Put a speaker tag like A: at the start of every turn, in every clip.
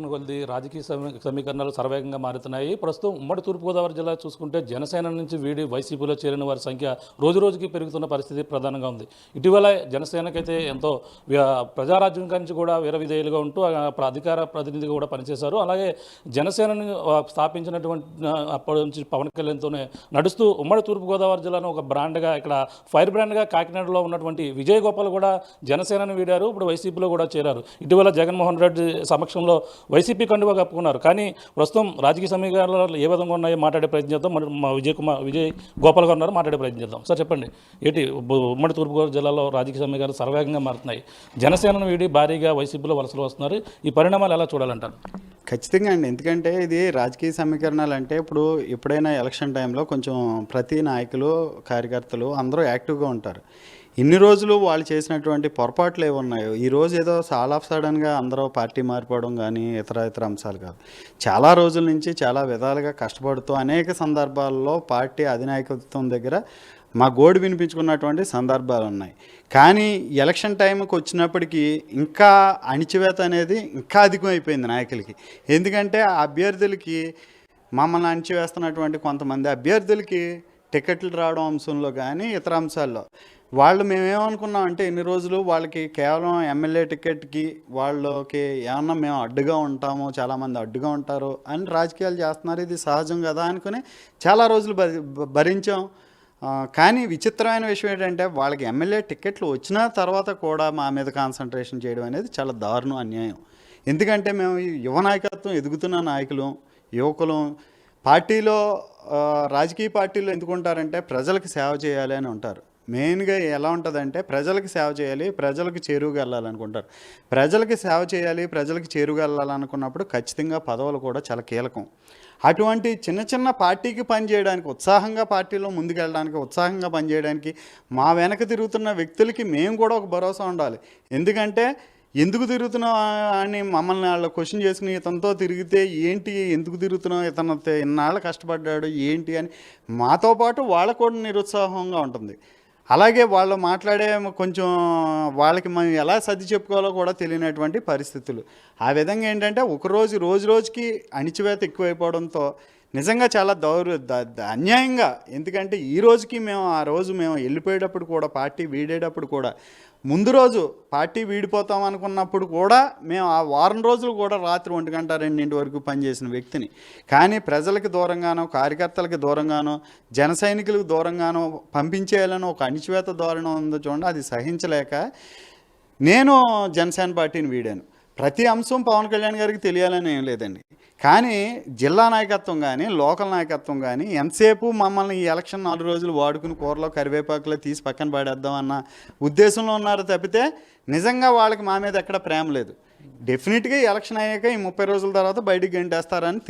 A: గడుస్తున్న కొద్ది రాజకీయ సమీకరణాలు సర్వేగంగా మారుతున్నాయి. ప్రస్తుతం ఉమ్మడి తూర్పుగోదావరి జిల్లా చూసుకుంటే జనసేన నుంచి వీడి వైసీపీలో చేరిన వారి సంఖ్య రోజురోజుకి పెరుగుతున్న పరిస్థితి ప్రధానంగా ఉంది. ఇటీవల జనసేనకైతే ఎంతో ప్రజారాజ్యం నుంచి కూడా వీరవిధేయులుగా ఉంటూ అధికార ప్రతినిధిగా కూడా పనిచేశారు. అలాగే జనసేనని స్థాపించినటువంటి అప్పటి నుంచి పవన్ కళ్యాణ్తోనే నడుస్తూ ఉమ్మడి తూర్పుగోదావరి జిల్లాను ఒక బ్రాండ్గా ఇక్కడ ఫైర్ బ్రాండ్గా కాకినాడలో ఉన్నటువంటి విజయ్ గోపాల్ కూడా జనసేనని వీడారు. ఇప్పుడు వైసీపీలో కూడా చేరారు. ఇటీవల జగన్మోహన్ రెడ్డి సమక్షంలో వైసీపీ కండువా కప్పుకున్నారు. కానీ ప్రస్తుతం రాజకీయ సమీకరణాలు ఏ విధంగా ఉన్నాయో మాట్లాడే ప్రయత్నం చేద్దాం. మరి మా విజయ్ గోపాల్ గారు ఉన్నారు, మాట్లాడే ప్రయత్నం చేద్దాం. సార్ చెప్పండి, ఏంటి ఉమ్మడి తూర్పుగోదావరి జిల్లాలో రాజకీయ సమీకరణాలు సర్వేగంగా మారుతున్నాయి. జనసేనను వీడి భారీగా వైసీపీలో వలసలు వస్తున్నారు. ఈ పరిణామాలు ఎలా చూడాలంటారు?
B: ఖచ్చితంగా అండి. ఎందుకంటే ఇది రాజకీయ సమీకరణాలు అంటే ఇప్పుడు ఎప్పుడైనా ఎలక్షన్ టైంలో కొంచెం ప్రతి నాయకులు కార్యకర్తలు అందరూ యాక్టివ్గా ఉంటారు. ఇన్ని రోజులు వాళ్ళు చేసినటువంటి పొరపాట్లు ఏమున్నాయో ఈరోజు ఏదో సాల్ ఆఫ్ సడన్గా అందరూ పార్టీ మారిపోవడం కానీ ఇతర అంశాలు కాదు. చాలా రోజుల నుంచి చాలా విధాలుగా కష్టపడుతూ అనేక సందర్భాల్లో పార్టీ అధినాయకత్వం దగ్గర మా గోడు వినిపించుకున్నటువంటి సందర్భాలు ఉన్నాయి. కానీ ఎలక్షన్ టైంకి వచ్చినప్పటికీ ఇంకా అణిచివేత అనేది ఇంకా అధికమైపోయింది నాయకులకి. ఎందుకంటే ఆ అభ్యర్థులకి మమ్మల్ని అణిచివేస్తున్నటువంటి కొంతమంది అభ్యర్థులకి టికెట్లు రావడం అంశంలో కానీ ఇతర అంశాల్లో వాళ్ళు మేమేమనుకున్నాం అంటే ఇన్ని రోజులు వాళ్ళకి కేవలం ఎమ్మెల్యే టికెట్కి వాళ్ళకి ఏమన్నా మేము అడ్డుగా ఉంటాము, చాలామంది అడ్డుగా ఉంటారు అని రాజకీయాలు చేస్తున్నారు, ఇది సహజం కదా అనుకుని చాలా రోజులు భరించాం. కానీ విచిత్రమైన విషయం ఏంటంటే వాళ్ళకి ఎమ్మెల్యే టికెట్లు వచ్చిన తర్వాత కూడా మా మీద కాన్సన్ట్రేషన్ చేయడం అనేది చాలా దారుణం, అన్యాయం. ఎందుకంటే మేము యువ నాయకత్వం ఎదుగుతున్న నాయకులు, యువకులు పార్టీలో రాజకీయ పార్టీలో ఎందుకుంటారంటే ప్రజలకు సేవ చేయాలి అని ఉంటారు. మెయిన్గా ఎలా ఉంటుందంటే ప్రజలకు సేవ చేయాలి, ప్రజలకు చేరువుగా వెళ్ళాలనుకుంటారు. ప్రజలకి సేవ చేయాలి, ప్రజలకు చేరువుగా వెళ్ళాలనుకున్నప్పుడు ఖచ్చితంగా పదవులు కూడా చాలా కీలకం. అటువంటి చిన్న చిన్న పార్టీకి పనిచేయడానికి, ఉత్సాహంగా పార్టీలో ముందుకెళ్ళడానికి, ఉత్సాహంగా పనిచేయడానికి మా వెనక తిరుగుతున్న వ్యక్తులకి మేము కూడా ఒక భరోసా ఉండాలి. ఎందుకంటే ఎందుకు తిరుగుతున్నావు అని మమ్మల్ని వాళ్ళు క్వశ్చన్ చేసుకుని ఇతనితో తిరిగితే ఏంటి, ఎందుకు తిరుగుతున్నావు, ఇతను ఇన్నాళ్ళు కష్టపడ్డాడు ఏంటి అని మాతో పాటు వాళ్ళకు కూడా నిరుత్సాహంగా ఉంటుంది. అలాగే వాళ్ళు మాట్లాడే కొంచెం వాళ్ళకి మనం ఎలా సర్ది చెప్పుకోవాలో కూడా తెలియనటువంటి పరిస్థితులు. ఆ విధంగా ఏంటంటే రోజు రోజుకి అణిచివేత ఎక్కువైపోవడంతో నిజంగా చాలా అన్యాయంగా. ఎందుకంటే ఈ రోజుకి మేము ఆ రోజు మేము వెళ్ళిపోయేటప్పుడు కూడా పార్టీ వీడేటప్పుడు కూడా ముందు రోజు పార్టీ వీడిపోతాం అనుకున్నప్పుడు కూడా మేము ఆ వారం రోజులు కూడా రాత్రి 1 గంట 2 వరకు పనిచేసిన వ్యక్తిని. కానీ ప్రజలకు దూరంగానో, కార్యకర్తలకు దూరంగానో, జన సైనికులకు దూరంగానో పంపించేయాలని ఒక అణిచివేత ధోరణి ఉందో చూడండి. అది సహించలేక నేను జనసేన పార్టీని వీడాను. ప్రతి అంశం పవన్ కళ్యాణ్ గారికి తెలియాలని ఏం లేదండి. కానీ జిల్లా నాయకత్వం కానీ లోకల్ నాయకత్వం కానీ ఎంతసేపు మమ్మల్ని ఈ ఎలక్షన్ 4 రోజులు వాడుకుని కూరలో కరివేపాకులో తీసి పక్కన పడేద్దామన్న ఉద్దేశంలో ఉన్నారు తప్పితే నిజంగా వాళ్ళకి మా మీద ఎక్కడ ప్రేమ లేదు. డెఫినెట్గా ఈ ఎలక్షన్ అయ్యాక ఈ 30 రోజుల తర్వాత బయటికి గంటేస్తారని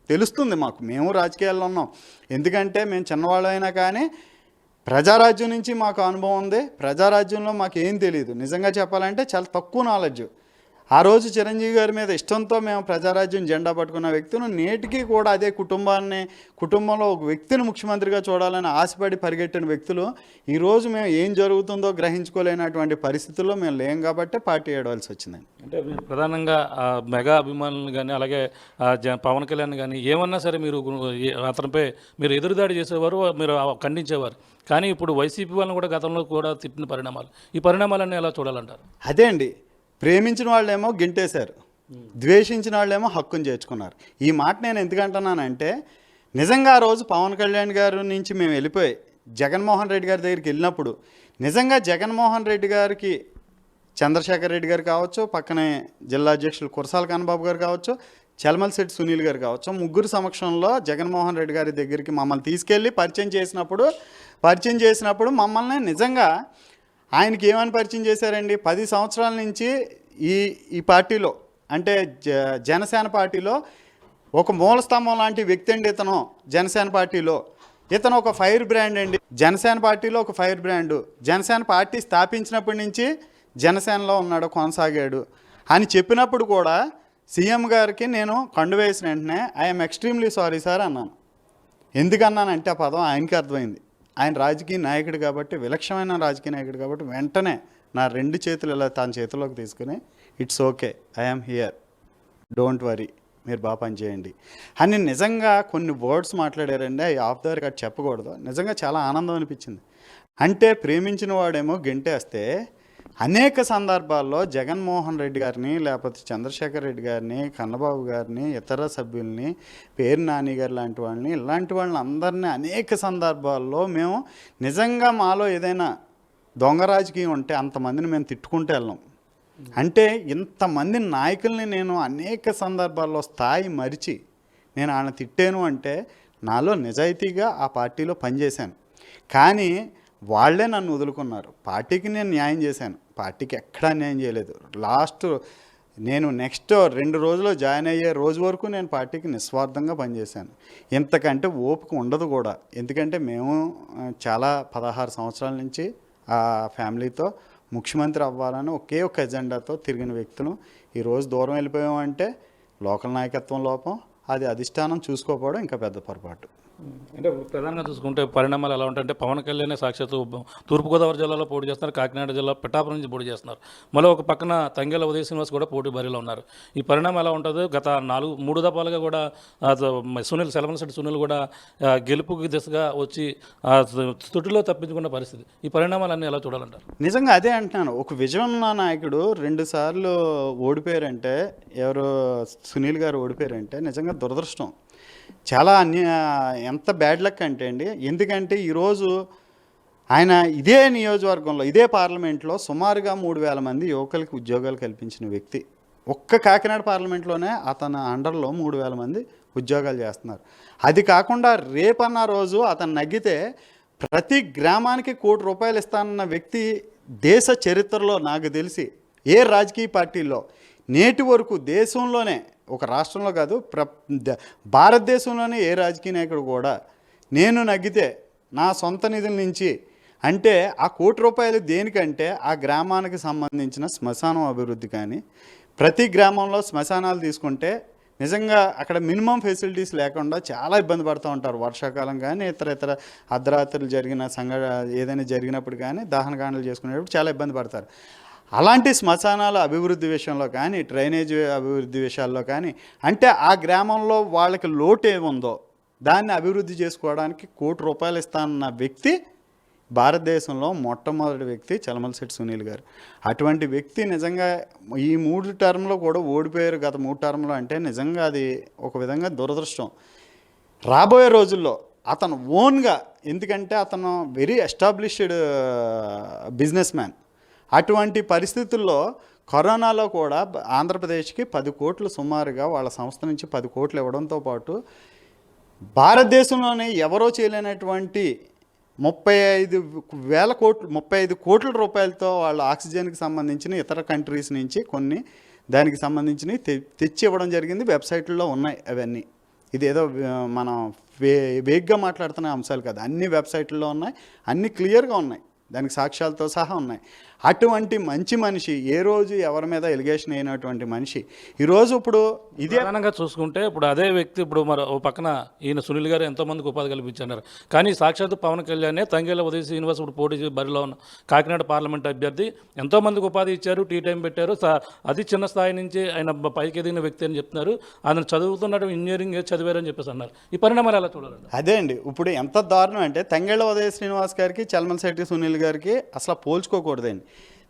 B: తెలుస్తుంది మాకు. మేము రాజకీయాల్లో ఉన్నాం. ఎందుకంటే మేము చిన్నవాళ్ళైనా కానీ ప్రజారాజ్యం నుంచి మాకు అనుభవం ఉంది. ప్రజారాజ్యంలో మాకు ఏం తెలియదు. నిజంగా చెప్పాలంటే చాలా తక్కువ నాలెడ్జ్. ఆ రోజు చిరంజీవి గారి మీద ఇష్టంతో మేము ప్రజారాజ్యం జెండా పట్టుకున్న వ్యక్తులు నేటికి కూడా అదే కుటుంబంలో ఒక వ్యక్తిని ముఖ్యమంత్రిగా చూడాలని ఆశపడి పరిగెట్టిన వ్యక్తులు ఈరోజు మేము ఏం జరుగుతుందో గ్రహించుకోలేనటువంటి పరిస్థితుల్లో మేము లేం కాబట్టి పార్టీ ఏడవలసి వచ్చిందండి.
A: అంటే మీరు ప్రధానంగా మెగా అభిమానులు కానీ అలాగే పవన్ కళ్యాణ్ కానీ ఏమన్నా సరే మీరు అతనిపై మీరు ఎదురుదాడి చేసేవారు, మీరు ఖండించేవారు. కానీ ఇప్పుడు వైసీపీ వాళ్ళని కూడా గతంలో కూడా తిట్టిన పరిణామాలు, ఈ పరిణామాలన్నీ ఎలా చూడాలంటారు?
B: అదే అండి, ప్రేమించిన వాళ్ళేమో గింటేశారు, ద్వేషించిన వాళ్ళేమో హక్కును చేర్చుకున్నారు. ఈ మాట నేను ఎందుకంటున్నానంటే నిజంగా ఆ రోజు పవన్ కళ్యాణ్ గారి నుంచి మేము వెళ్ళిపోయి జగన్మోహన్ రెడ్డి గారి దగ్గరికి వెళ్ళినప్పుడు నిజంగా జగన్మోహన్ రెడ్డి గారికి చంద్రశేఖర్ రెడ్డి గారు కావచ్చు, పక్కనే జిల్లా అధ్యక్షులు కురసాల కన్నబాబు గారు కావచ్చు, చలమలశెట్టి సునీల్ గారు కావచ్చు, ముగ్గురు సమక్షంలో జగన్మోహన్ రెడ్డి గారి దగ్గరికి మమ్మల్ని తీసుకెళ్ళి పరిచయం చేసినప్పుడు మమ్మల్ని నిజంగా ఆయనకి ఏమని పరిచయం చేశారండి? 10 సంవత్సరాల నుంచి ఈ పార్టీలో అంటే జనసేన పార్టీలో ఒక మూలస్తంభం లాంటి వ్యక్తి అండి ఇతను. జనసేన పార్టీలో ఇతను ఒక ఫైర్ బ్రాండ్ అండి. జనసేన పార్టీలో ఒక ఫైర్ బ్రాండు. జనసేన పార్టీ స్థాపించినప్పటి నుంచి జనసేనలో ఉన్నాడు, కొనసాగాడు అని చెప్పినప్పుడు కూడా సీఎం గారికి నేను కండువ వేసిన వెంటనే ఐఎమ్ ఎక్స్ట్రీమ్లీ సారీ సార్ అన్నాను. ఎందుకన్నానంటే ఆ పదం ఆయనకి అర్థమైంది. ఆయన రాజకీయ నాయకుడు కాబట్టి, విలక్షణమైన రాజకీయ నాయకుడు కాబట్టి వెంటనే నా 2 చేతులు ఇలా తన చేతిలోకి తీసుకుని it's okay, I'm here, don't worry, మీరు బాగా పనిచేయండి అని నిజంగా కొన్ని వర్డ్స్ మాట్లాడారండి. అవి ఆఫ్ ద రికార్డ్ చెప్పకూడదు. నిజంగా చాలా ఆనందం అనిపించింది. అంటే ప్రేమించిన వాడేమో గెంటేస్తే అనేక సందర్భాల్లో జగన్మోహన్ రెడ్డి గారిని, లేకపోతే చంద్రశేఖర్ రెడ్డి గారిని, కన్నబాబు గారిని, ఇతర సభ్యుల్ని, పేరు నాని గారు లాంటి వాళ్ళని, ఇలాంటి వాళ్ళని అందరినీ అనేక సందర్భాల్లో మేము నిజంగా మాలో ఏదైనా దొంగ రాజకీయం ఉంటే అంతమందిని మేము తిట్టుకుంటూ వెళ్ళాం. అంటే ఇంతమంది నాయకుల్ని నేను అనేక సందర్భాల్లో స్థాయి మరిచి నేను ఆయన తిట్టాను అంటే నాలో నిజాయితీగా ఆ పార్టీలో పనిచేశాను. కానీ వాళ్ళే నన్ను వదులుకున్నారు. పార్టీకి నేను న్యాయం చేశాను, పార్టీకి ఎక్కడా న్యాయం చేయలేదు. నేను నెక్స్ట్ 2 రోజుల్లో జాయిన్ అయ్యే రోజు వరకు నేను పార్టీకి నిస్వార్థంగా పనిచేశాను. ఇంతకంటే ఓపిక ఉండదు కూడా. ఎందుకంటే మేము చాలా 16 సంవత్సరాల నుంచి ఆ ఫ్యామిలీతో ముఖ్యమంత్రి అవ్వాలని ఒకే ఒక ఎజెండాతో తిరిగిన వ్యక్తులు ఈరోజు దూరం వెళ్ళిపోయామంటే లోకల్ నాయకత్వం లోపం, అది అధిష్టానం చూసుకోకపోవడం ఇంకా పెద్ద పొరపాటు.
A: అంటే ప్రధానంగా చూసుకుంటే పరిణామాలు ఎలా ఉంటాయంటే పవన్ కళ్యాణ్ సాక్షాత్తు తూర్పుగోదావరి జిల్లాలో పోటీ చేస్తున్నారు, కాకినాడ జిల్లా పిఠాపురం నుంచి పోటీ చేస్తున్నారు. మళ్ళీ ఒక పక్కన తంగెళ్ళ ఉదయ శ్రీనివాస్ కూడా పోటీ బరిలో ఉన్నారు. ఈ పరిణామం ఎలా ఉంటుంది? గత 3 దఫాలుగా కూడా సెలమలశెట్టి సునీల్ కూడా గెలుపుకి దిశగా వచ్చి తుటిలో తప్పించుకున్న పరిస్థితి. ఈ పరిణామాలన్నీ ఎలా చూడాలంటారు?
B: నిజంగా అదే అంటున్నాను. ఒక విజయం ఉన్న నాయకుడు 2 సార్లు ఓడిపోయారంటే, ఎవరు సునీల్ గారు ఓడిపోయారంటే నిజంగా దురదృష్టం. చాలా ఎంత బ్యాడ్ లక్ అంటే అండి. ఎందుకంటే ఈరోజు ఆయన ఇదే నియోజకవర్గంలో, ఇదే పార్లమెంట్లో సుమారుగా 3,000 మంది యువకులకి ఉద్యోగాలు కల్పించిన వ్యక్తి. ఒక్క కాకినాడ పార్లమెంట్లోనే అతని అండర్లో 3,000 మంది ఉద్యోగాలు చేస్తున్నారు. అది కాకుండా రేపన్న రోజు అతను నగ్గితే ప్రతి గ్రామానికి ₹1,00,00,000 ఇస్తానన్న వ్యక్తి దేశ చరిత్రలో నాకు తెలిసి ఏ రాజకీయ పార్టీలో నేటి వరకు దేశంలోనే, ఒక రాష్ట్రంలో కాదు భారతదేశంలోనే ఏ రాజకీయ నాయకుడు కూడా నేను నగ్గితే నా సొంత నిధుల నుంచి, అంటే ఆ ₹1,00,00,000 దేనికంటే ఆ గ్రామానికి సంబంధించిన శ్మశానం అభివృద్ధి. కానీ ప్రతి గ్రామంలో శ్మశానాలు తీసుకుంటే నిజంగా అక్కడ మినిమం ఫెసిలిటీస్ లేకుండా చాలా ఇబ్బంది పడుతూ ఉంటారు. వర్షాకాలం కానీ ఇతర అర్ధరాత్రులు జరిగిన ఏదైనా జరిగినప్పుడు కానీ దహనకాండలు చేసుకునేటప్పుడు చాలా ఇబ్బంది పడతారు. అలాంటి శ్మశానాల అభివృద్ధి విషయంలో కానీ, డ్రైనేజ్ అభివృద్ధి విషయాల్లో కానీ, అంటే ఆ గ్రామంలో వాళ్ళకి లోటు ఏముందో దాన్ని అభివృద్ధి చేసుకోవడానికి ₹1,00,00,000 ఇస్తానన్న వ్యక్తి భారతదేశంలో మొట్టమొదటి వ్యక్తి చలమలశెట్టి సునీల్ గారు. అటువంటి వ్యక్తి నిజంగా ఈ 3 టర్మ్లో కూడా ఓడిపోయారు. గత 3 టర్మ్లో అంటే నిజంగా అది ఒక విధంగా దురదృష్టం. రాబోయే రోజుల్లో అతను ఓన్గా, ఎందుకంటే అతను వెరీ ఎస్టాబ్లిష్డ్ బిజినెస్ మ్యాన్. అటువంటి పరిస్థితుల్లో కరోనాలో కూడా ఆంధ్రప్రదేశ్కి 10 కోట్లు సుమారుగా వాళ్ళ సంస్థ నుంచి 10 కోట్లు ఇవ్వడంతో పాటు భారతదేశంలోనే ఎవరో చేయలేనటువంటి 35 కోట్ల రూపాయలతో వాళ్ళ ఆక్సిజన్కి సంబంధించిన ఇతర కంట్రీస్ నుంచి కొన్ని దానికి సంబంధించినవి తెచ్చి ఇవ్వడం జరిగింది. వెబ్సైట్లో ఉన్నాయి అవన్నీ. ఇదేదో మనం వేగ్గా మాట్లాడుతున్న అంశాలు కాదు, అన్ని వెబ్సైట్లో ఉన్నాయి, అన్నీ క్లియర్గా ఉన్నాయి, దానికి సాక్ష్యాలతో సహా ఉన్నాయి. అటువంటి మంచి మనిషి, ఏ రోజు ఎవరి మీద ఎలిగేషన్ అయినటువంటి మనిషి ఈరోజు ఇప్పుడు ఇదే
A: ప్రధానంగా చూసుకుంటే ఇప్పుడు అదే వ్యక్తి ఇప్పుడు మరో పక్కన ఈయన సునీల్ గారు ఎంతోమందికి ఉపాధి కల్పించారు. కానీ సాక్షాత్తు పవన్ కళ్యాణ్ తంగెళ్ళ ఉదయ శ్రీనివాస్ ఇప్పుడు పోటీ బరిలో ఉన్న కాకినాడ పార్లమెంట్ అభ్యర్థి ఎంతోమందికి ఉపాధి ఇచ్చారు, టీ టైం పెట్టారు. అది చిన్న స్థాయి నుంచి ఆయన పైకి ఎదిగిన వ్యక్తి అని చెప్తున్నారు. ఆయన చదువుతున్నట్టు ఇంజనీరింగ్ చదివారని చెప్పేసి అన్నారు. ఈ పరిణామాలు ఎలా చూడాలండి?
B: అదే అండి, ఇప్పుడు ఎంత దారుణం అంటే తంగెళ్ళ ఉదయ శ్రీనివాస్ గారికి చలమలశెట్టి సునీల్ గారికి అసలు పోల్చుకోకూడదండి.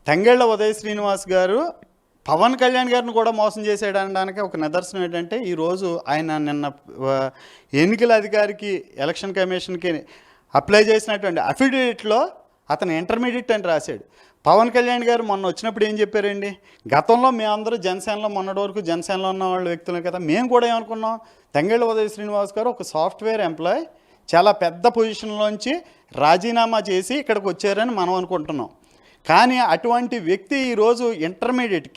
B: తంగెళ్ళ ఉదయ శ్రీనివాస్ గారు పవన్ కళ్యాణ్ గారిని కూడా మోసం చేసేయడానికి ఒక నిదర్శనం ఏంటంటే, ఈరోజు ఆయన నిన్న ఎన్నికల అధికారికి ఎలక్షన్ కమిషన్కి అప్లై చేసినటువంటి అఫిడవిట్లో అతను ఇంటర్మీడియట్ అని రాశాడు. పవన్ కళ్యాణ్ గారు మొన్న వచ్చినప్పుడు ఏం చెప్పారండి, గతంలో మేమందరూ జనసేనలో మొన్నటి వరకు జనసేనలో ఉన్న వాళ్ళ వ్యక్తులే కదా, మేము కూడా ఏమనుకున్నాం, తంగెళ్ళ ఉదయ శ్రీనివాస్ గారు ఒక సాఫ్ట్వేర్ ఎంప్లాయ్ చాలా పెద్ద పొజిషన్లోంచి రాజీనామా చేసి ఇక్కడికి వచ్చారని మనం అనుకుంటున్నాం. కానీ అటువంటి వ్యక్తి ఈరోజు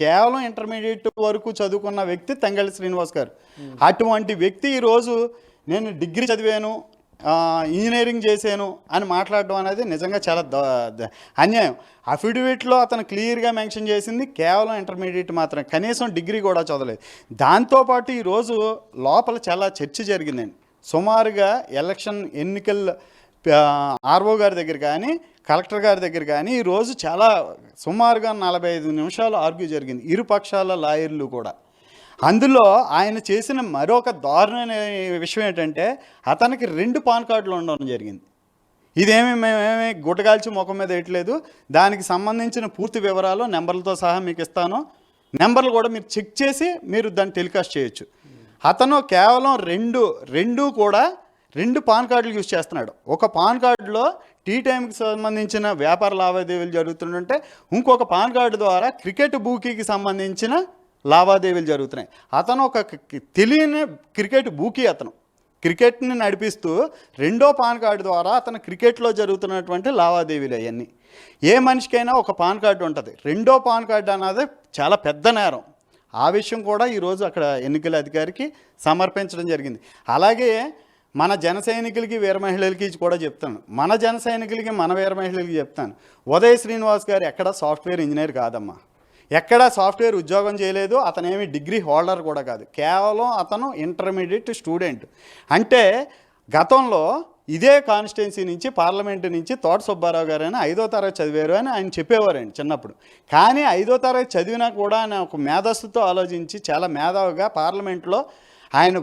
B: కేవలం ఇంటర్మీడియట్ వరకు చదువుకున్న వ్యక్తి తంగెళ్ళ శ్రీనివాస్ గారు. అటువంటి వ్యక్తి ఈరోజు నేను డిగ్రీ చదివాను, ఇంజనీరింగ్ చేశాను అని మాట్లాడడం అనేది నిజంగా చాలా అన్యాయం. అఫిడవిట్లో అతను క్లియర్గా మెన్షన్ చేసింది కేవలం ఇంటర్మీడియట్ మాత్రమే, కనీసం డిగ్రీ కూడా చదవలేదు. దాంతోపాటు ఈరోజు లోపల చాలా చర్చ జరిగిందండి. సుమారుగా ఎన్నికల ఆర్ఓ గారి దగ్గర కానీ కలెక్టర్ గారి దగ్గర కానీ ఈరోజు చాలా సుమారుగా 45 నిమిషాలు ఆర్గ్యూ జరిగింది, ఇరు పక్షాల లాయర్లు కూడా. అందులో ఆయన చేసిన మరొక దారుణమైన విషయం ఏంటంటే అతనికి 2 పాన్ కార్డులు ఉండడం జరిగింది. ఇదేమి మేమేమి గుట్టగాల్చి ముఖం మీద వేయట్లేదు. దానికి సంబంధించిన పూర్తి వివరాలు నెంబర్లతో సహా మీకు ఇస్తాను. నెంబర్లు కూడా మీరు చెక్ చేసి మీరు దాన్ని టెలికాస్ట్ చేయొచ్చు. అతను కేవలం రెండు కూడా 2 పాన్ కార్డులు యూజ్ చేస్తున్నాడు. ఒక పాన్ కార్డులో టీ టైంకి సంబంధించిన వ్యాపార లావాదేవీలు జరుగుతుంటే ఇంకొక పాన్ కార్డు ద్వారా క్రికెట్ బూకీకి సంబంధించిన లావాదేవీలు జరుగుతున్నాయి. అతను ఒక తెలియని క్రికెట్ బూకీ, అతను క్రికెట్ని నడిపిస్తూ 2వ పాన్ కార్డు ద్వారా అతను క్రికెట్లో జరుగుతున్నటువంటి లావాదేవీలు అవన్నీ. ఏ మనిషికైనా ఒక పాన్ కార్డు ఉంటుంది. 2వ పాన్ కార్డు అన్నది చాలా పెద్ద నేరం. ఆ విషయం కూడా ఈరోజు అక్కడ ఎన్నికల అధికారికి సమర్పించడం జరిగింది. అలాగే మన జన సైనికులకి వీర మహిళలకి కూడా చెప్తాను, మన జన సైనికులకి మన వీర మహిళలకి చెప్తాను, ఉదయ్ శ్రీనివాస్ గారు ఎక్కడ సాఫ్ట్వేర్ ఇంజనీర్ కాదమ్మా, ఎక్కడా సాఫ్ట్వేర్ ఉద్యోగం చేయలేదు. అతనేమి డిగ్రీ హోల్డర్ కూడా కాదు, కేవలం అతను ఇంటర్మీడియట్ స్టూడెంట్. అంటే గతంలో ఇదే కాన్స్టిట్యున్సీ నుంచి పార్లమెంటు నుంచి తోట సుబ్బారావు గారు అని 5వ తరగతి చదివారు అని ఆయన చెప్పేవారండి చిన్నప్పుడు. కానీ 5వ తరగతి చదివినా కూడా ఆయన ఒక మేధస్సుతో ఆలోచించి చాలా మేధావిగా పార్లమెంట్లో ఆయన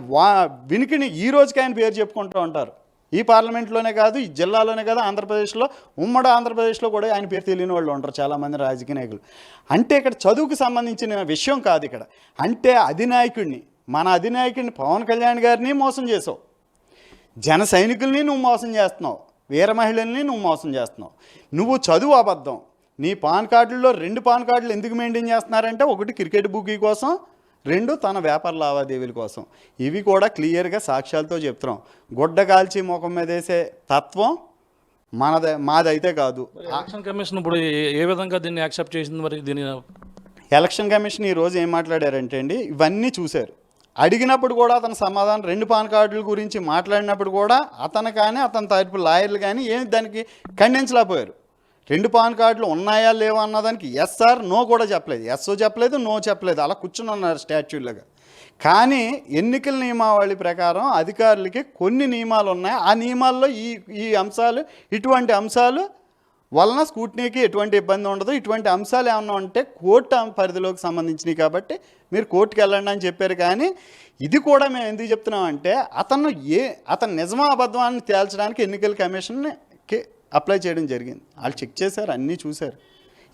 B: వినికిని ఈ రోజుకి ఆయన పేరు చెప్పుకుంటూ ఉంటారు. ఈ పార్లమెంట్లోనే కాదు, ఈ జిల్లాలోనే కాదు, ఆంధ్రప్రదేశ్లో, ఉమ్మడి ఆంధ్రప్రదేశ్లో కూడా ఆయన పేరు తెలియని వాళ్ళు ఉంటారు చాలామంది రాజకీయ నాయకులు. అంటే ఇక్కడ చదువుకు సంబంధించిన విషయం కాదు ఇక్కడ. అంటే మన అధినాయకుడిని పవన్ కళ్యాణ్ గారిని మోసం చేసావు, జన సైనికుల్ని నువ్వు మోసం చేస్తున్నావు, వీర మహిళల్ని నువ్వు మోసం చేస్తున్నావు. నువ్వు చదువు అబద్ధం. నీ పాన్ కార్డుల్లో 2 పాన్ కార్డులు ఎందుకు మెయింటైన్ చేస్తున్నారంటే, ఒకటి క్రికెట్ బుకీ కోసం, 2 తన వ్యాపార లావాదేవీల కోసం. ఇవి కూడా క్లియర్గా సాక్ష్యాలతో చెప్తున్నాం. గుడ్డ కాల్చి ముఖం మీద వేసే తత్వం మాదైతే కాదు.
A: ఎలక్షన్ కమిషన్ ఇప్పుడు ఏ విధంగా దీన్ని యాక్సెప్ట్ చేసింది? మరి దీని
B: ఎలక్షన్ కమిషన్ ఈరోజు ఏం మాట్లాడారంటే అండి, ఇవన్నీ చూశారు. అడిగినప్పుడు కూడా అతని సమాధానం 2 పాన్ కార్డుల గురించి మాట్లాడినప్పుడు కూడా అతను కానీ అతని తరపు లాయర్లు కానీ ఏమి దానికి ఖండించలేకపోయారు. 2 పాన్ కార్డులు ఉన్నాయా లేవా అన్నదానికి ఎస్ ఆర్ నో కూడా చెప్పలేదు. ఎస్ చెప్పలేదు, నో చెప్పలేదు, అలా కూర్చుని ఉన్నారు స్టాచ్యూలాగా. కానీ ఎన్నికల నియమావళి ప్రకారం అధికారులకి కొన్ని నియమాలు ఉన్నాయి. ఆ నియమాల్లో ఈ అంశాలు, ఇటువంటి అంశాలు వలన స్కూట్నీకి ఎటువంటి ఇబ్బంది ఉండదు. ఇటువంటి అంశాలు ఏమన్నా ఉంటే కోర్టు పరిధిలోకి సంబంధించినవి కాబట్టి మీరు కోర్టుకు వెళ్ళండి అని చెప్పారు. కానీ ఇది కూడా మేము ఎందుకు చెప్తున్నామంటే, అతను నిజమా అబద్ధమాన్ని తేల్చడానికి ఎన్నికల కమిషన్కి అప్లై చేయడం జరిగింది. వాళ్ళు చెక్ చేశారు, అన్నీ చూశారు,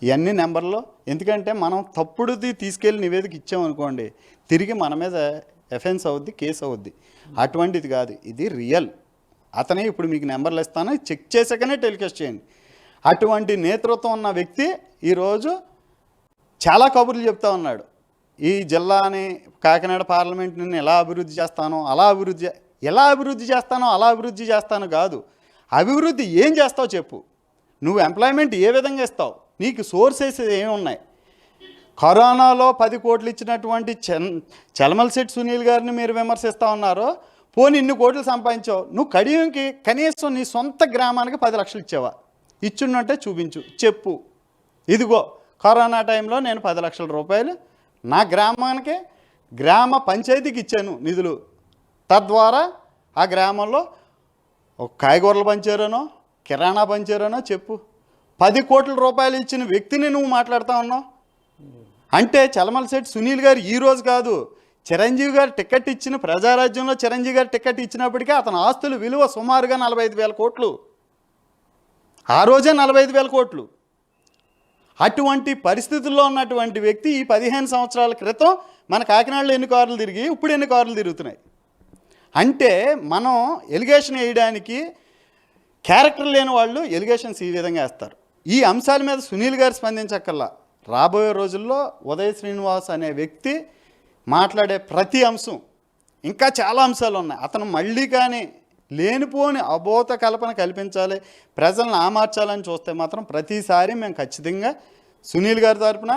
B: ఇవన్నీ నెంబర్లో. ఎందుకంటే మనం తప్పుడుది తీసుకెళ్ళి నివేదిక ఇచ్చామనుకోండి, తిరిగి మన మీద ఎఫెన్స్ అవుద్ది, కేసు అవుద్ది. అటువంటిది కాదు, ఇది రియల్. అతనే ఇప్పుడు మీకు నెంబర్లు ఇస్తాను, చెక్ చేసాకనే టెలికాస్ట్ చేయండి. అటువంటి నేతృత్వం ఉన్న వ్యక్తి ఈరోజు చాలా కబుర్లు చెప్తా ఉన్నాడు. ఈ జిల్లాని, కాకినాడ పార్లమెంట్ని ఎలా అభివృద్ధి చేస్తానో అలా అభివృద్ధి చేస్తాను కాదు, అభివృద్ధి ఏం చేస్తావు చెప్పు. నువ్వు ఎంప్లాయ్మెంట్ ఏ విధంగా ఇస్తావు, నీకు సోర్సెస్ ఏమి ఉన్నాయి. కరోనాలో 10 కోట్లు ఇచ్చినటువంటి చలమలశెట్టి సునీల్ గారిని మీరు విమర్శిస్తూ ఉన్నారో, పోనీ ఇన్ని కోట్లు సంపాదించావు, నువ్వు కడియంకి కనీసం నీ సొంత గ్రామానికి 10 లక్షలు ఇచ్చావా? ఇచ్చున్నట్టే చూపించు, చెప్పు. ఇదిగో కరోనా టైంలో నేను 10 లక్షల రూపాయలు నా గ్రామానికి, గ్రామ పంచాయతీకి ఇచ్చాను నిధులు. తద్వారా ఆ గ్రామంలో ఒక కాయగూరలు పంచారనో, కిరాణా పంచారనో చెప్పు. 10 కోట్ల రూపాయలు ఇచ్చిన వ్యక్తిని నువ్వు మాట్లాడుతూ ఉన్నావు. అంటే చలమలశెట్టి సునీల్ గారు ఈరోజు కాదు, చిరంజీవి గారు టికెట్ ఇచ్చిన ప్రజారాజ్యంలో చిరంజీవి గారు టికెట్ ఇచ్చినప్పటికీ అతని ఆస్తుల విలువ సుమారుగా 45,000 కోట్లు. ఆ రోజే 45,000 కోట్లు. అటువంటి పరిస్థితుల్లో ఉన్నటువంటి వ్యక్తి ఈ 15 సంవత్సరాల క్రితం మన కాకినాడలో ఎన్ని కార్లు తిరిగి ఇప్పుడు ఎన్ని కార్లు తిరుగుతున్నాయి. అంటే మనం ఎలిగేషన్ వేయడానికి క్యారెక్టర్ లేని వాళ్ళు ఎలిగేషన్స్ ఈ విధంగా వేస్తారు. ఈ అంశాల మీద సునీల్ గారు స్పందించక్కర్లా. రాబోయే రోజుల్లో ఉదయ్ శ్రీనివాస్ అనే వ్యక్తి మాట్లాడే ప్రతి అంశం, ఇంకా చాలా అంశాలు ఉన్నాయి. అతను మళ్ళీ కానీ లేనిపోని అబోధ కల్పన కల్పించాలి, ప్రజలను ఆమార్చాలని చూస్తే మాత్రం ప్రతిసారి మేము ఖచ్చితంగా సునీల్ గారి తరపున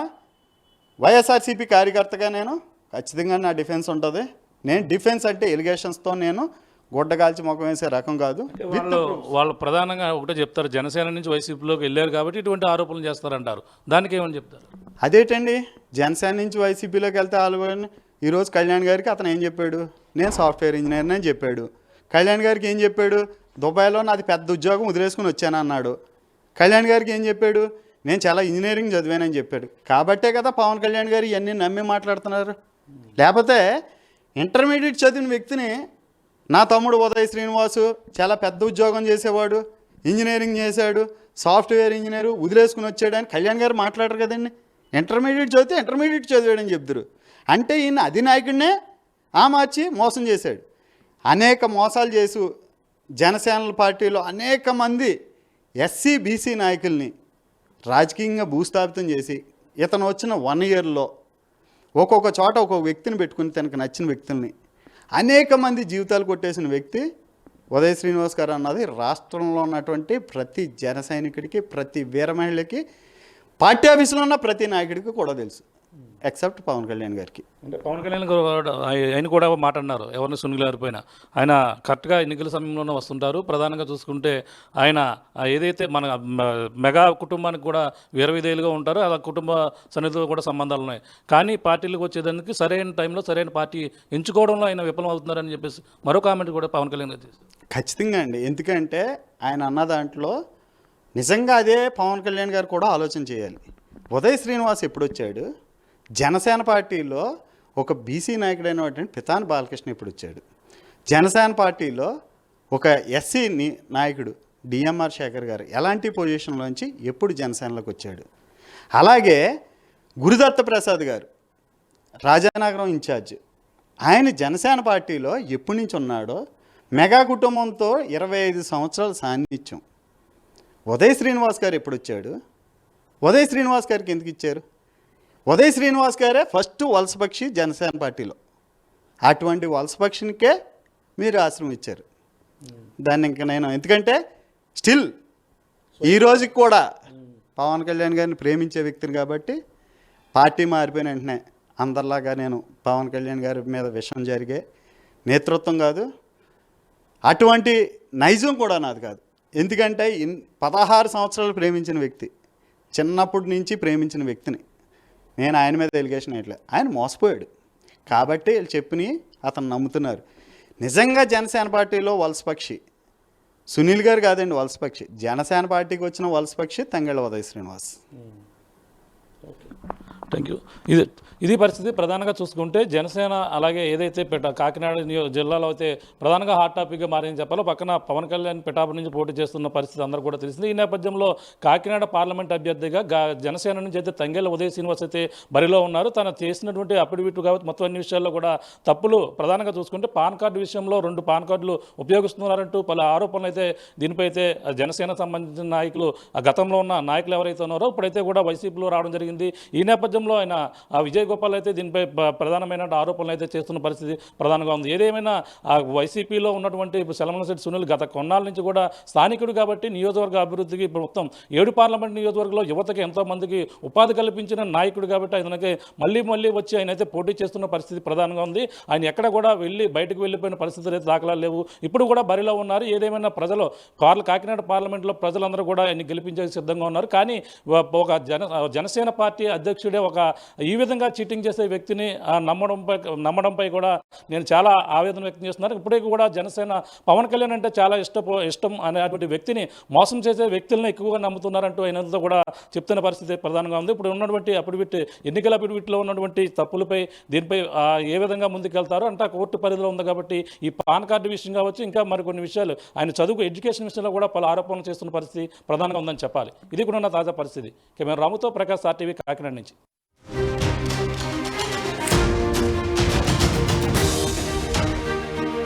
B: వైఎస్ఆర్సీపీ కార్యకర్తగా నేను ఖచ్చితంగా నా డిఫెన్స్ ఉంటుంది. నేను డిఫెన్స్ అంటే ఎలిగేషన్స్తో నేను గుడ్డగాల్చి ముఖం వేసే రకం కాదు.
A: వాళ్ళు ప్రధానంగా ఒకటే చెప్తారు, జనసేన నుంచి వైసీపీలోకి వెళ్ళారు కాబట్టి ఇటువంటి ఆరోపణలు చేస్తారంటారు. దానికి ఏమని చెప్తారు?
B: అదేంటండి, జనసేన నుంచి వైసీపీలోకి వెళ్తే వాళ్ళు ఈరోజు కళ్యాణ్ గారికి అతను ఏం చెప్పాడు, నేను సాఫ్ట్వేర్ ఇంజనీర్ని అని చెప్పాడు. కళ్యాణ్ గారికి ఏం చెప్పాడు, దుబాయ్లో నాది పెద్ద ఉద్యోగం వదిలేసుకుని వచ్చాను అన్నాడు. కళ్యాణ్ గారికి ఏం చెప్పాడు, నేను చాలా ఇంజనీరింగ్ చదివానని చెప్పాడు. కాబట్టే కదా పవన్ కళ్యాణ్ గారు ఇవన్నీ నమ్మి మాట్లాడుతున్నారు. లేకపోతే ఇంటర్మీడియట్ చదివిన వ్యక్తిని నా తమ్ముడు ఉదయ్ శ్రీనివాసు చాలా పెద్ద ఉద్యోగం చేసేవాడు, ఇంజనీరింగ్ చేశాడు, సాఫ్ట్వేర్ ఇంజనీరు, వదిలేసుకుని వచ్చాడని కళ్యాణ్ గారు మాట్లాడరు కదండి. ఇంటర్మీడియట్ చదివితే ఇంటర్మీడియట్ చదివాడని చెప్తారు. అంటే ఈయన అధినాయకుడినే మార్చి మోసం చేశాడు. అనేక మోసాలు చేసి జనసేన పార్టీలో అనేక మంది ఎస్సీ బీసీ నాయకుల్ని రాజకీయంగా భూస్థాపితం చేసి ఇతను వచ్చిన 1 ఇయర్లో ఒక్కొక్క చోట ఒక్కొక్క వ్యక్తిని పెట్టుకుని తనకు నచ్చిన వ్యక్తుల్ని అనేక మంది జీవితాలు కొట్టేసిన వ్యక్తి ఉదయ్ శ్రీనివాస్ గారు అన్నది రాష్ట్రంలో ఉన్నటువంటి ప్రతి జన సైనికుడికి, ప్రతి వీర మహిళకి, పార్టీ ఆఫీసులో ఉన్న ప్రతి నాయకుడికి కూడా తెలుసు, ఎక్సెప్ట్ పవన్ కళ్యాణ్ గారికి.
A: అంటే పవన్ కళ్యాణ్ గారు ఆయన కూడా మాట అన్నారు, ఎవరిని సునీల్ గారిపోయినా ఆయన కరెక్ట్గా ఎన్నికల సమయంలోనే వస్తుంటారు. ప్రధానంగా చూసుకుంటే ఆయన ఏదైతే మన మెగా కుటుంబానికి కూడా వీరవిధేయులుగా ఉంటారో అలా కుటుంబ సన్నిధితో కూడా సంబంధాలు ఉన్నాయి. కానీ పార్టీలకు వచ్చేదానికి సరైన టైంలో సరైన పార్టీ ఎంచుకోవడంలో ఆయన విఫలం అవుతున్నారని చెప్పేసి మరో కామెంట్ కూడా పవన్ కళ్యాణ్ గారు చేశారు.
B: ఖచ్చితంగా అండి. ఎందుకంటే ఆయన అన్న దాంట్లో నిజంగా అదే పవన్ కళ్యాణ్ గారు కూడా ఆలోచన చేయాలి. ఉదయ్ శ్రీనివాస్ ఎప్పుడు వచ్చాడు, జనసేన పార్టీలో ఒక బీసీ నాయకుడైనటువంటి పితాని బాలకృష్ణ ఇప్పుడు వచ్చాడు, జనసేన పార్టీలో ఒక ఎస్సీ నాయకుడు డిఎంఆర్ శేఖర్ గారు ఎలాంటి పొజిషన్లోంచి ఎప్పుడు జనసేనలోకి వచ్చాడు. అలాగే గురుదత్త ప్రసాద్ గారు రాజానగరం ఇన్ఛార్జ్, ఆయన జనసేన పార్టీలో ఎప్పటి నుంచి ఉన్నాడో, మెగా కుటుంబంతో 25 సంవత్సరాల సాన్నిధ్యం. ఉదయ్ శ్రీనివాస్ గారు ఎప్పుడు వచ్చాడు, ఉదయ్ శ్రీనివాస్ గారికి ఎందుకు ఇచ్చారు? ఉదయ్ శ్రీనివాస్ గారే ఫస్ట్ వలసపక్షి జనసేన పార్టీలో. అటువంటి వలసపక్షినికే మీరు ఆశ్రమం ఇచ్చారు. దాన్ని ఇంకా నేను ఎందుకంటే స్టిల్ ఈ రోజుకి కూడా పవన్ కళ్యాణ్ గారిని ప్రేమించే వ్యక్తిని కాబట్టి పార్టీ మారిపోయిన వెంటనే అందరిలాగా నేను పవన్ కళ్యాణ్ గారి మీద విషయం జరిగే నేతృత్వం కాదు, అటువంటి నైజం కూడా నాది కాదు. ఎందుకంటే 16 సంవత్సరాలు ప్రేమించిన వ్యక్తి, చిన్నప్పటి నుంచి ప్రేమించిన వ్యక్తిని నేను ఆయన మీద ఎలిగేషన్ వేయట్లేదు. ఆయన మోసపోయాడు కాబట్టి వీళ్ళు చెప్పిని అతను నమ్ముతున్నారు. నిజంగా జనసేన పార్టీలో వలసపక్షి సునీల్ గారు కాదండి, వలసపక్షి జనసేన పార్టీకి వచ్చిన వలసపక్షి తంగెళ్ళ ఉదయ్ శ్రీనివాస్.
A: Thank you. ఇది పరిస్థితి. ప్రధానంగా చూసుకుంటే జనసేన అలాగే ఏదైతే కాకినాడ జిల్లాలో అయితే ప్రధానంగా హాట్ టాపిక్గా మారింది చెప్పాలో, పక్కన పవన్ కళ్యాణ్ పిఠాపురం నుంచి పోటీ చేస్తున్న పరిస్థితి అందరూ కూడా తెలిసింది. ఈ నేపథ్యంలో కాకినాడ పార్లమెంట్ అభ్యర్థిగా జనసేన నుంచి అయితే తంగెళ్ళ ఉదయ్ శ్రీనివాస్ అయితే బరిలో ఉన్నారు. తను చేసినటువంటి అఫిడవిట్ కాబట్టి మొత్తం అన్ని విషయాల్లో కూడా తప్పులు, ప్రధానంగా చూసుకుంటే పాన్ కార్డు విషయంలో 2 పాన్ కార్డులు ఉపయోగిస్తున్నారంటూ పలు ఆరోపణలు అయితే దీనిపై అయితే జనసేన సంబంధించిన నాయకులు, గతంలో ఉన్న నాయకులు ఎవరైతే ఉన్నారో ఇప్పుడైతే కూడా వైసీపీలో రావడం జరిగింది. ఈ నేపథ్యంలో ఆయన విజయ్ గోపాల్ అయితే దీనిపై ప్రధానమైన ఆరోపణలు అయితే చేస్తున్న పరిస్థితి ప్రధానంగా ఉంది. ఏదేమైనా వైసీపీలో ఉన్నటువంటి సెలమనశెట్టి సునీల్ గత కొన్నాళ్ళ నుంచి కూడా స్థానికుడు కాబట్టి నియోజకవర్గ అభివృద్ధికి మొత్తం 7 పార్లమెంట్ నియోజకవర్గంలో యువతకి ఎంతో మందికి ఉపాధి కల్పించిన నాయకుడు కాబట్టి ఆయనకి మళ్ళీ వచ్చి ఆయన అయితే పోటీ చేస్తున్న పరిస్థితి ప్రధానంగా ఉంది. ఆయన ఎక్కడ కూడా బయటకు వెళ్ళిపోయిన పరిస్థితులు అయితే దాఖలాలు లేవు. ఇప్పుడు కూడా బరిలో ఉన్నారు. ఏదేమైనా ప్రజలు కాకినాడ పార్లమెంట్లో ప్రజలందరూ కూడా ఆయన్ని గెలిపించేందుకు సిద్ధంగా ఉన్నారు. కానీ ఒక జనసేన పార్టీ అధ్యక్షుడే ఈ విధంగా చీటింగ్ చేసే వ్యక్తిని నమ్మడంపై కూడా నేను చాలా ఆవేదన వ్యక్తం చేస్తున్నాను. ఇప్పుడే కూడా జనసేన పవన్ కళ్యాణ్ అంటే చాలా ఇష్టం అనేటువంటి వ్యక్తిని మోసం చేసే వ్యక్తులను ఎక్కువగా నమ్ముతున్నారంటూ ఆయనంతా కూడా చెప్తున్న పరిస్థితి ప్రధానంగా ఉంది. ఇప్పుడు ఉన్నటువంటి ఎన్నికల అఫిడవిట్లో ఉన్నటువంటి తప్పులపై దీనిపై ఏ విధంగా ముందుకెళ్తారో అంటే కోర్టు పరిధిలో ఉంది కాబట్టి ఈ పాన్ కార్డు విషయం కావచ్చు, ఇంకా మరికొన్ని విషయాలు ఆయన చదువు ఎడ్యుకేషన్ విషయంలో కూడా పలు ఆరోపణలు చేస్తున్న పరిస్థితి ప్రధానంగా ఉందని చెప్పాలి. ఇది కూడా ఉన్న తాజా పరిస్థితి. కెమెరా రాముతో ప్రకాష్ RTV కాకినాడ నుంచి.